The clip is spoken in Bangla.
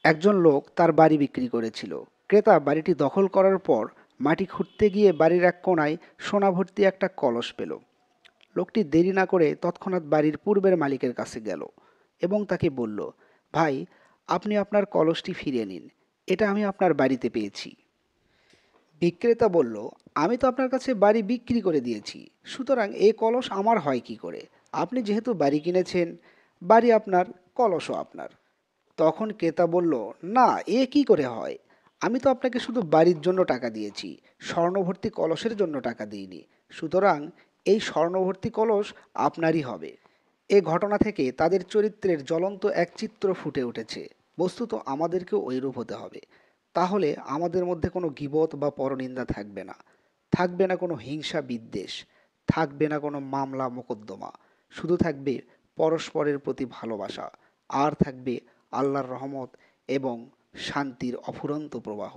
একজন লোক তার বাড়ি বিক্রি করেছিল। ক্রেতা বাড়িটি দখল করার পর মাটি খুঁড়তে গিয়ে বাড়ির এক কোণায় সোনা ভর্তি একটা কলস পেল। লোকটি দেরি না করে তৎক্ষণাৎ বাড়ির পূর্বের মালিকের কাছে গেল এবং তাকে বলল, ভাই, আপনি আপনার কলসটি ফিরিয়ে নিন, এটা আমি আপনার বাড়িতে পেয়েছি। বিক্রেতা বলল, আমি তো আপনার কাছে বাড়ি বিক্রি করে দিয়েছি, সুতরাং এই কলস আমার হয় কি করে? আপনি যেহেতু বাড়ি কিনেছেন, বাড়ি আপনার, কলসও আপনার। তখন ক্রেতা বলল, না, এ কি করে হয়? আমি তো আপনাকে শুধু বাড়ির জন্য টাকা দিয়েছি, স্বর্ণভর্তি কলসের জন্য টাকা দিইনি। সুতরাং এই স্বর্ণভর্তি কলস আপনারই হবে। এ ঘটনা থেকে তাদের চরিত্রের জ্বলন্ত এক চিত্র ফুটে উঠেছে। বস্তুত আমাদেরকেও ওইরূপ হতে হবে। তাহলে আমাদের মধ্যে কোনো গীবত বা পরনিন্দা থাকবে না, থাকবে না কোনো হিংসা বিদ্বেষ, থাকবে না কোনো মামলা মোকদ্দমা। শুধু থাকবে পরস্পরের প্রতি ভালোবাসা, আর থাকবে আল্লাহর রহমত এবং শান্তির অফুরন্ত প্রবাহ।